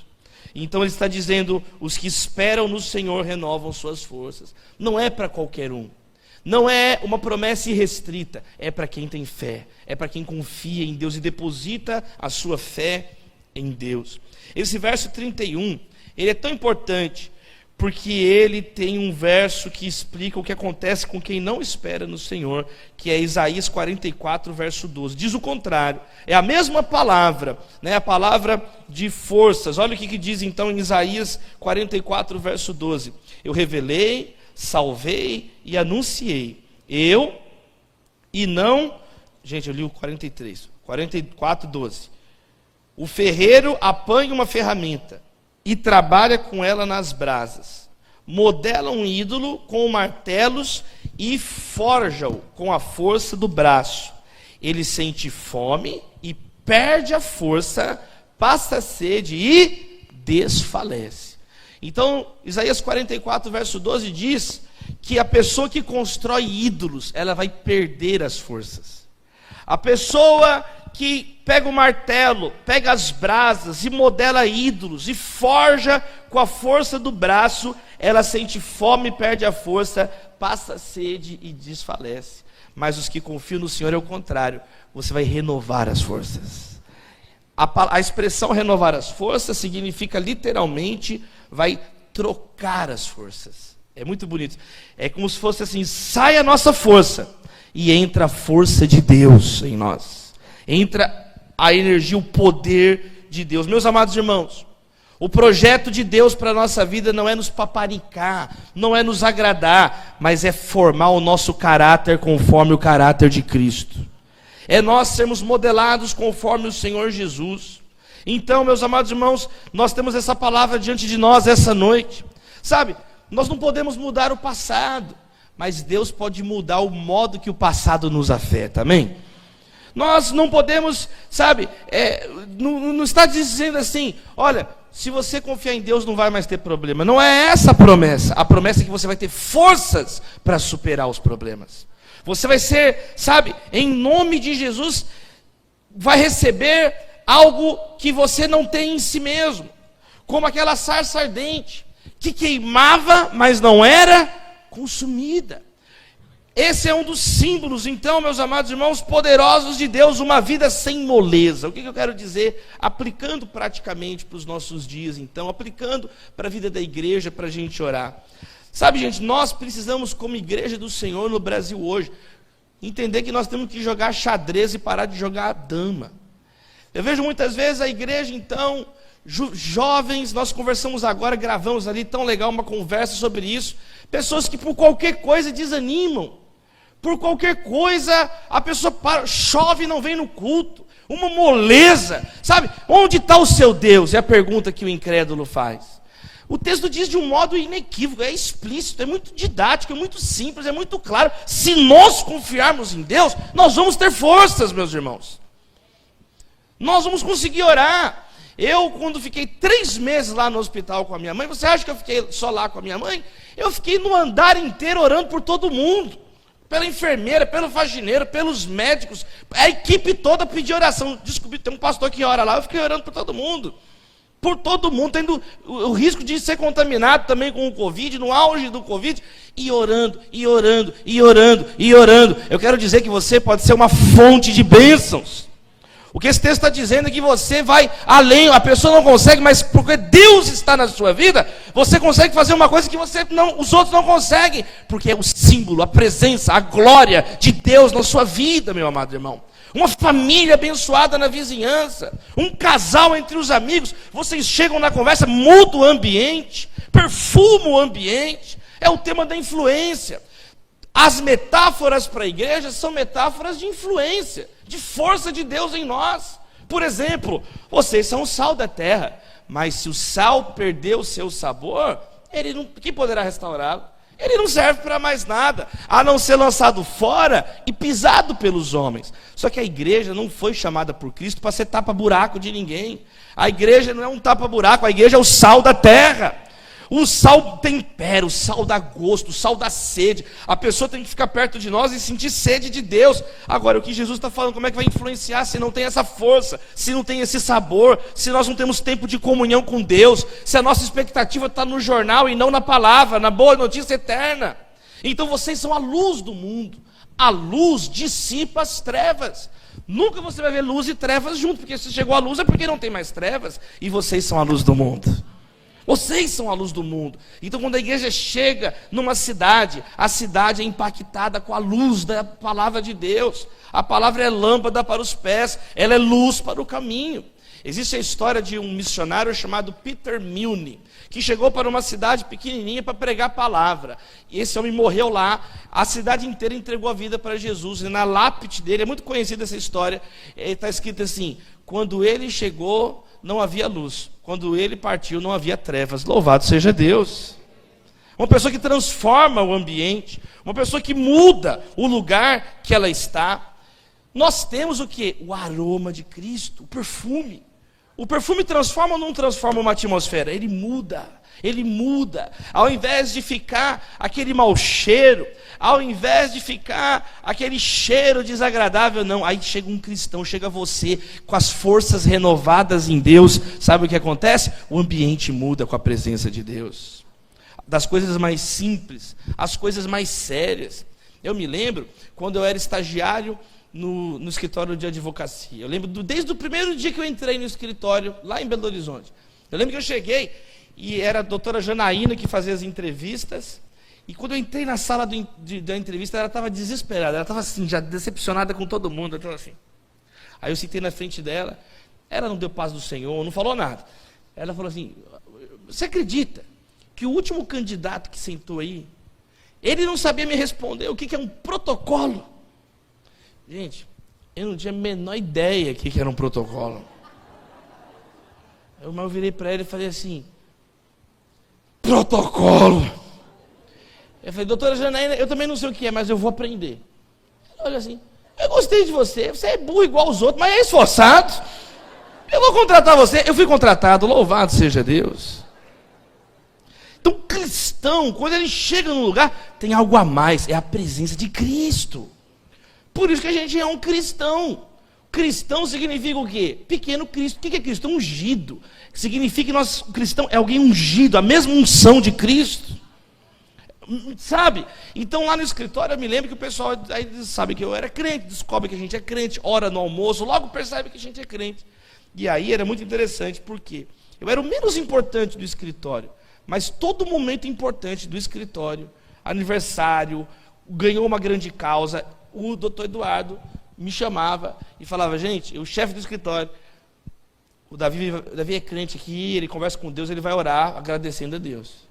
Então ele está dizendo: os que esperam no Senhor renovam suas forças. Não é para qualquer um, não é uma promessa irrestrita, é para quem tem fé, é para quem confia em Deus e deposita a sua fé em Deus. Esse verso 31, ele é tão importante, porque ele tem um verso que explica o que acontece com quem não espera no Senhor, que é Isaías 44, verso 12. Diz o contrário, é a mesma palavra, né, a palavra de forças. Olha o que diz então em Isaías 44, verso 12. Eu revelei, salvei e anunciei. Eu e não... Gente, eu li o 43. 44, 12. O ferreiro apanha uma ferramenta e trabalha com ela nas brasas. Modela um ídolo com martelos e forja-o com a força do braço. Ele sente fome e perde a força, passa sede e desfalece. Então, Isaías 44, verso 12 diz que a pessoa que constrói ídolos, ela vai perder as forças. A pessoa que pega o martelo, pega as brasas e modela ídolos e forja com a força do braço, ela sente fome, perde a força, passa sede e desfalece. Mas os que confiam no Senhor é o contrário, você vai renovar as forças. A expressão renovar as forças significa literalmente vai trocar as forças. É muito bonito. É como se fosse assim, sai a nossa força e entra a força de Deus em nós. Entra a energia, o poder de Deus. Meus amados irmãos, o projeto de Deus para a nossa vida não é nos paparicar, não é nos agradar, mas é formar o nosso caráter conforme o caráter de Cristo. É nós sermos modelados conforme o Senhor Jesus. Então, meus amados irmãos, nós temos essa palavra diante de nós essa noite. Sabe, nós não podemos mudar o passado, mas Deus pode mudar o modo que o passado nos afeta, amém? Nós não podemos, sabe, não está dizendo assim, olha, se você confiar em Deus não vai mais ter problema. Não é essa a promessa é que você vai ter forças para superar os problemas. Você vai ser, sabe, em nome de Jesus, vai receber algo que você não tem em si mesmo. Como aquela sarça ardente, que queimava, mas não era consumida. Esse é um dos símbolos, então, meus amados irmãos, poderosos de Deus, uma vida sem moleza. O que eu quero dizer? Aplicando praticamente para os nossos dias, então, aplicando para a vida da igreja, para a gente orar. Sabe, gente, nós precisamos, como igreja do Senhor no Brasil hoje, entender que nós temos que jogar xadrez e parar de jogar dama. Eu vejo muitas vezes a igreja, então, jovens, nós conversamos agora, gravamos ali, tão legal, uma conversa sobre isso, pessoas que por qualquer coisa desanimam, por qualquer coisa a pessoa chove e não vem no culto, uma moleza, sabe? Onde está o seu Deus? É a pergunta que o incrédulo faz. O texto diz de um modo inequívoco, é explícito, é muito didático, é muito simples, é muito claro. Se nós confiarmos em Deus, nós vamos ter forças, meus irmãos. Nós vamos conseguir orar. Eu, quando fiquei 3 meses lá no hospital com a minha mãe, você acha que eu fiquei só lá com a minha mãe? Eu fiquei no andar inteiro orando por todo mundo. Pela enfermeira, pelo faxineiro, pelos médicos. A equipe toda pediu oração. Descobri, tem um pastor que ora lá, eu fiquei orando por todo mundo. Por todo mundo, tendo o risco de ser contaminado também com o Covid, no auge do Covid, e orando, e orando, e orando, e orando. Eu quero dizer que você pode ser uma fonte de bênçãos. O que esse texto está dizendo é que você vai além, a pessoa não consegue, mas porque Deus está na sua vida, você consegue fazer uma coisa que os outros não conseguem, porque é o símbolo, a presença, a glória de Deus na sua vida, meu amado irmão. Uma família abençoada na vizinhança, um casal entre os amigos, vocês chegam na conversa, muda o ambiente, perfuma o ambiente, é o tema da influência. As metáforas para a igreja são metáforas de influência, de força de Deus em nós. Por exemplo, vocês são o sal da terra, mas se o sal perder o seu sabor, quem poderá restaurá-lo? Ele não serve para mais nada, a não ser lançado fora e pisado pelos homens. Só que a igreja não foi chamada por Cristo para ser tapa-buraco de ninguém. A igreja não é um tapa-buraco, a igreja é o sal da terra. O sal tempera, o sal dá gosto, o sal dá sede. A pessoa tem que ficar perto de nós e sentir sede de Deus. Agora, o que Jesus está falando, como é que vai influenciar se não tem essa força, se não tem esse sabor, se nós não temos tempo de comunhão com Deus, se a nossa expectativa está no jornal e não na palavra, na boa notícia eterna. Então vocês são a luz do mundo. A luz dissipa as trevas. Nunca você vai ver luz e trevas junto, porque se chegou a luz é porque não tem mais trevas, e vocês são a luz do mundo. Vocês são a luz do mundo. Então quando a igreja chega numa cidade, a cidade é impactada com a luz da palavra de Deus. A palavra é lâmpada para os pés, ela é luz para o caminho. Existe a história de um missionário chamado Peter Milne, que chegou para uma cidade pequenininha para pregar a palavra. E esse homem morreu lá, a cidade inteira entregou a vida para Jesus. E na lápide dele, é muito conhecida essa história, está escrito assim: quando ele chegou, não havia luz. Quando ele partiu, não havia trevas. Louvado seja Deus. Uma pessoa que transforma o ambiente, uma pessoa que muda o lugar que ela está. Nós temos o quê? O aroma de Cristo, o perfume. O perfume transforma ou não transforma uma atmosfera? Ele muda, ele muda. Ao invés de ficar aquele mau cheiro, ao invés de ficar aquele cheiro desagradável, não. Aí chega um cristão, chega você com as forças renovadas em Deus. Sabe o que acontece? O ambiente muda com a presença de Deus. Das coisas mais simples, as coisas mais sérias. Eu me lembro quando eu era estagiário no escritório de advocacia. Eu lembro desde o primeiro dia que eu entrei no escritório, lá em Belo Horizonte. Eu lembro que eu cheguei e era a doutora Janaína que fazia as entrevistas. E quando eu entrei na sala da entrevista, ela estava desesperada. Ela estava assim, já decepcionada com todo mundo. Então, assim. Aí eu sentei na frente dela. Ela não deu paz do Senhor, não falou nada. Ela falou assim, você acredita que o último candidato que sentou aí, ele não sabia me responder o que é um protocolo? Gente, eu não tinha a menor ideia o que era um protocolo. Eu virei para ele e falei assim, protocolo. Eu falei, doutora Janaína, eu também não sei o que é, mas eu vou aprender. Olha assim, eu gostei de você é burro igual os outros, mas é esforçado. Eu vou contratar você. Eu fui contratado, louvado seja Deus. Então, cristão, quando ele chega num lugar, tem algo a mais, é a presença de Cristo. Por isso que a gente é um cristão. Cristão significa o quê? Pequeno Cristo. O que é Cristo? Ungido. Significa que nós, o cristão é alguém ungido, a mesma unção de Cristo. Sabe? Então lá no escritório eu me lembro que o pessoal aí sabe que eu era crente, descobre que a gente é crente, ora no almoço, logo percebe que a gente é crente. E aí era muito interessante, porque eu era o menos importante do escritório, mas todo momento importante do escritório, aniversário, ganhou uma grande causa, o doutor Eduardo me chamava e falava, gente, o chefe do escritório, o Davi é crente aqui, ele conversa com Deus, ele vai orar agradecendo a Deus.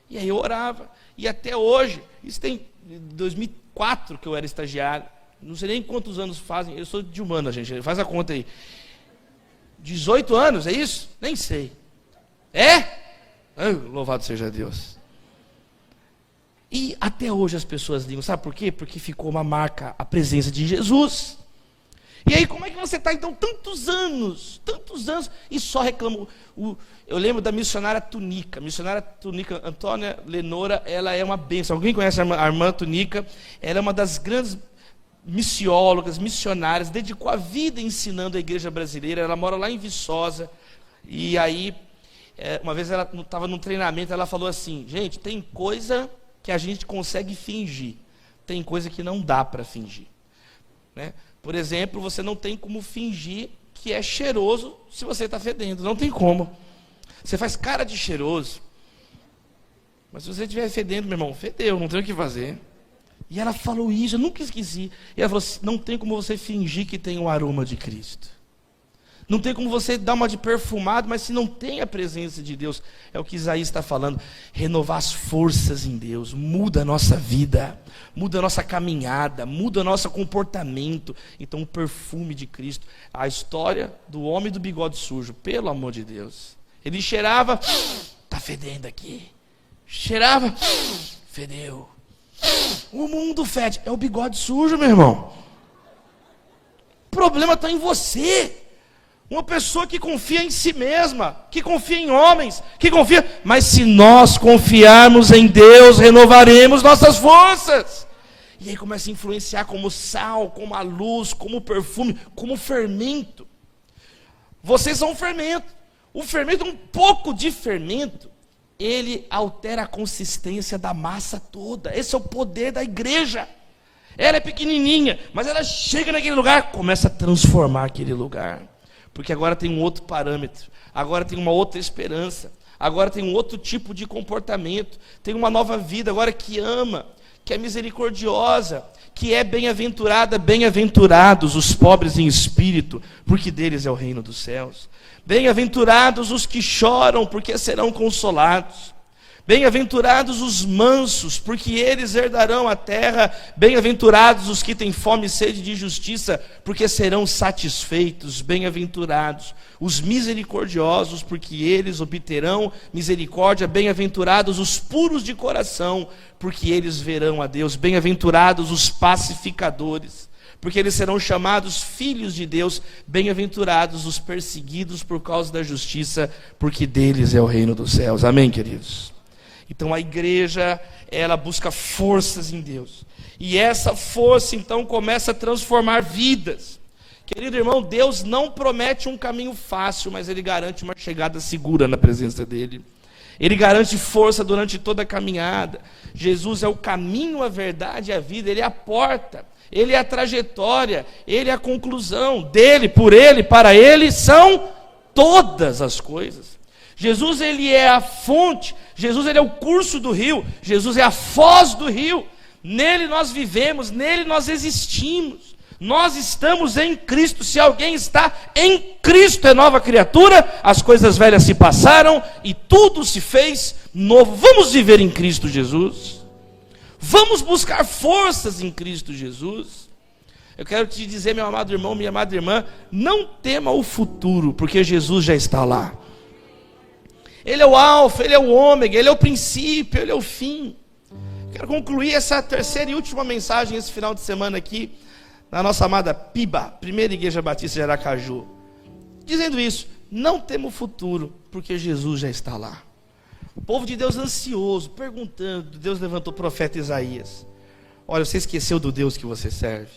E aí eu orava, e até hoje, isso tem 2004 que eu era estagiário, não sei nem quantos anos fazem, eu sou de humana, gente, faz a conta aí. 18 anos, é isso? Nem sei. É? Louvado seja Deus. E até hoje as pessoas ligam, sabe por quê? Porque ficou uma marca, a presença de Jesus. E aí como é que você está então tantos anos, e só reclama. Eu lembro da missionária Tunica, Antônia Lenora, ela é uma bênção. Alguém conhece a irmã Tunica? Ela é uma das grandes missiólogas, missionárias, dedicou a vida ensinando a igreja brasileira. Ela mora lá em Viçosa, e aí, uma vez ela estava num treinamento, ela falou assim, gente, tem coisa que a gente consegue fingir, tem coisa que não dá para fingir, né? Por exemplo, você não tem como fingir que é cheiroso se você está fedendo, não tem como. Você faz cara de cheiroso, mas se você estiver fedendo, meu irmão, fedeu, não tem o que fazer. E ela falou isso, eu nunca esqueci. E ela falou assim, não tem como você fingir que tem o aroma de Cristo. Não tem como você dar uma de perfumado, mas se não tem a presença de Deus, é o que Isaías está falando, renovar as forças em Deus, muda a nossa vida, muda a nossa caminhada, muda o nosso comportamento. Então o perfume de Cristo, a história do homem do bigode sujo, pelo amor de Deus. Ele cheirava, está fedendo aqui. Cheirava, fedeu. O mundo fede, é o bigode sujo, meu irmão. O problema está em você. Uma pessoa que confia em si mesma, que confia em homens, mas se nós confiarmos em Deus, renovaremos nossas forças. E aí começa a influenciar como sal, como a luz, como perfume, como fermento. Vocês são um fermento. O fermento, um pouco de fermento, ele altera a consistência da massa toda. Esse é o poder da igreja. Ela é pequenininha, mas ela chega naquele lugar, começa a transformar aquele lugar. Porque agora tem um outro parâmetro, agora tem uma outra esperança, agora tem um outro tipo de comportamento, tem uma nova vida agora que ama, que é misericordiosa, que é bem-aventurada, bem-aventurados os pobres em espírito, porque deles é o reino dos céus. Bem-aventurados os que choram, porque serão consolados. Bem-aventurados os mansos, porque eles herdarão a terra. Bem-aventurados os que têm fome e sede de justiça, porque serão satisfeitos. Bem-aventurados os misericordiosos, porque eles obterão misericórdia. Bem-aventurados os puros de coração, porque eles verão a Deus. Bem-aventurados os pacificadores, porque eles serão chamados filhos de Deus. Bem-aventurados os perseguidos por causa da justiça, porque deles é o reino dos céus. Amém, queridos? Então a igreja, ela busca forças em Deus, e essa força então começa a transformar vidas. Querido irmão, Deus não promete um caminho fácil, mas Ele garante uma chegada segura na presença dEle. Ele garante força durante toda a caminhada. Jesus é o caminho, a verdade e a vida. Ele é a porta, Ele é a trajetória, Ele é a conclusão. Dele, por Ele, para Ele são todas as coisas. Jesus, Ele é a fonte. Jesus, Ele é o curso do rio. Jesus é a foz do rio. Nele nós vivemos, nele nós existimos. Nós estamos em Cristo. Se alguém está em Cristo, é nova criatura. As coisas velhas se passaram e tudo se fez novo. Vamos viver em Cristo Jesus. Vamos buscar forças em Cristo Jesus. Eu quero te dizer, meu amado irmão, minha amada irmã, não tema o futuro, porque Jesus já está lá. Ele é o alfa, Ele é o ômega, Ele é o princípio, Ele é o fim. Quero concluir essa terceira e última mensagem esse final de semana aqui, na nossa amada PIBA, Primeira Igreja Batista de Aracaju, dizendo isso: não tema o futuro, porque Jesus já está lá. O povo de Deus ansioso, perguntando. Deus levantou o profeta Isaías: olha, você esqueceu do Deus que você serve?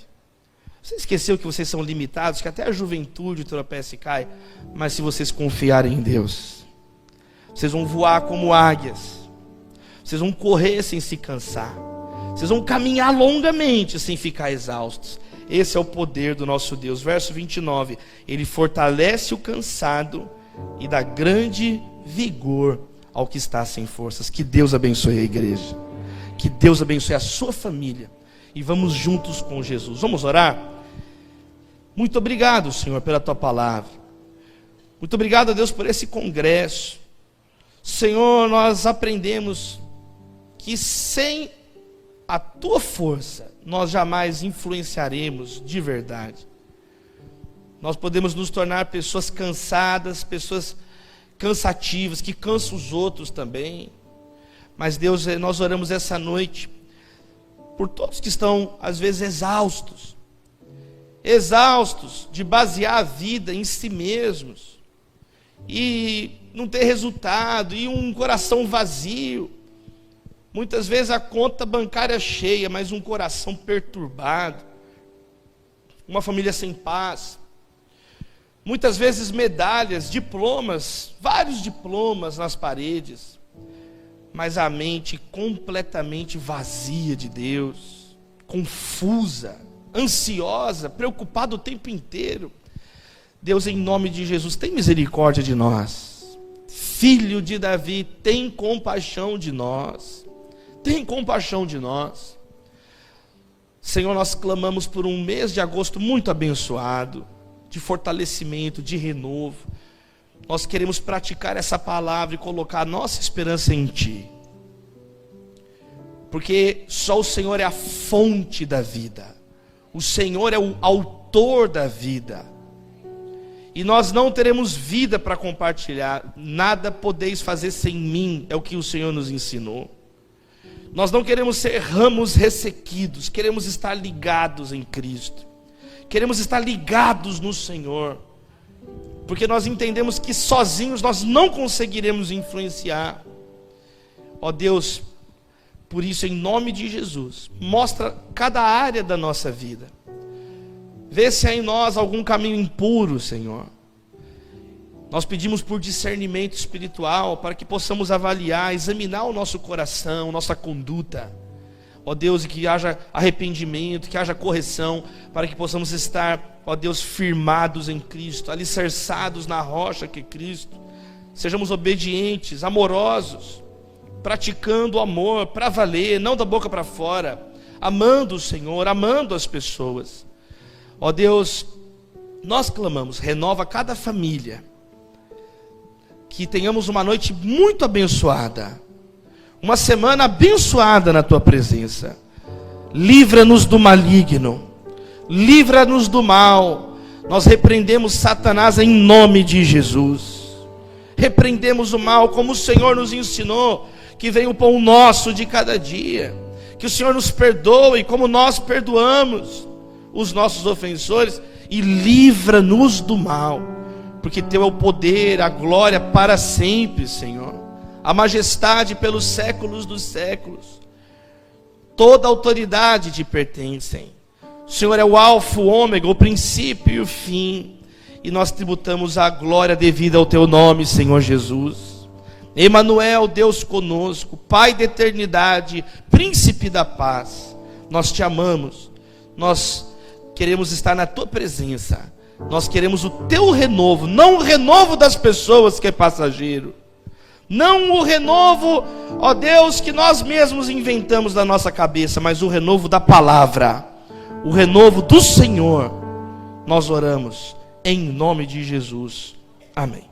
Você esqueceu que vocês são limitados, que até a juventude tropeça e cai? Mas se vocês confiarem em Deus, vocês vão voar como águias, vocês vão correr sem se cansar, vocês vão caminhar longamente sem ficar exaustos. Esse é o poder do nosso Deus. Verso 29, Ele fortalece o cansado e dá grande vigor ao que está sem forças. Que Deus abençoe a igreja, que Deus abençoe a sua família, e vamos juntos com Jesus. Vamos orar? Muito obrigado, Senhor, pela Tua palavra. Muito obrigado, a Deus, por esse congresso. Senhor, nós aprendemos que sem a Tua força nós jamais influenciaremos de verdade. Nós podemos nos tornar pessoas cansadas, pessoas cansativas, que cansam os outros também. Mas Deus, nós oramos essa noite por todos que estão às vezes exaustos de basear a vida em si mesmos e não ter resultado, e um coração vazio. Muitas vezes a conta bancária cheia, mas um coração perturbado, uma família sem paz. Muitas vezes medalhas, diplomas, vários diplomas nas paredes, mas a mente completamente vazia de Deus, confusa, ansiosa, preocupada o tempo inteiro. Deus, em nome de Jesus, tem misericórdia de nós. Filho de Davi, tem compaixão de nós. Tem compaixão de nós. Senhor, nós clamamos por um mês de agosto muito abençoado, de fortalecimento, de renovo. Nós queremos praticar essa palavra e colocar a nossa esperança em Ti, porque só o Senhor é a fonte da vida. O Senhor é o autor da vida, e nós não teremos vida para compartilhar. Nada podeis fazer sem mim, é o que o Senhor nos ensinou. Nós não queremos ser ramos ressequidos, queremos estar ligados em Cristo, queremos estar ligados no Senhor, porque nós entendemos que sozinhos nós não conseguiremos influenciar. Ó Deus, por isso, em nome de Jesus, mostra cada área da nossa vida. Vê se há em nós algum caminho impuro, Senhor. Nós pedimos por discernimento espiritual, para que possamos avaliar, examinar o nosso coração, nossa conduta. Ó Deus, e que haja arrependimento, que haja correção, para que possamos estar, ó Deus, firmados em Cristo, alicerçados na rocha que é Cristo. Sejamos obedientes, amorosos, praticando o amor para valer, não da boca para fora, amando o Senhor, amando as pessoas. Ó Deus, nós clamamos, renova cada família, que tenhamos uma noite muito abençoada, uma semana abençoada na Tua presença. Livra-nos do maligno, livra-nos do mal. Nós repreendemos Satanás em nome de Jesus. Repreendemos o mal, como o Senhor nos ensinou, que vem o pão nosso de cada dia. Que o Senhor nos perdoe como nós perdoamos os nossos ofensores e livra-nos do mal, porque teu é o poder, a glória para sempre, Senhor, a majestade pelos séculos dos séculos. Toda autoridade te pertence. O Senhor é o alfa, o ômega, o princípio e o fim, e nós tributamos a glória devida ao teu nome, Senhor Jesus. Emanuel, Deus conosco, Pai da eternidade, Príncipe da paz, nós te amamos, nós queremos estar na tua presença, nós queremos o teu renovo, não o renovo das pessoas que é passageiro, não o renovo, ó Deus, que nós mesmos inventamos da nossa cabeça, mas o renovo da palavra, o renovo do Senhor. Nós oramos em nome de Jesus, amém.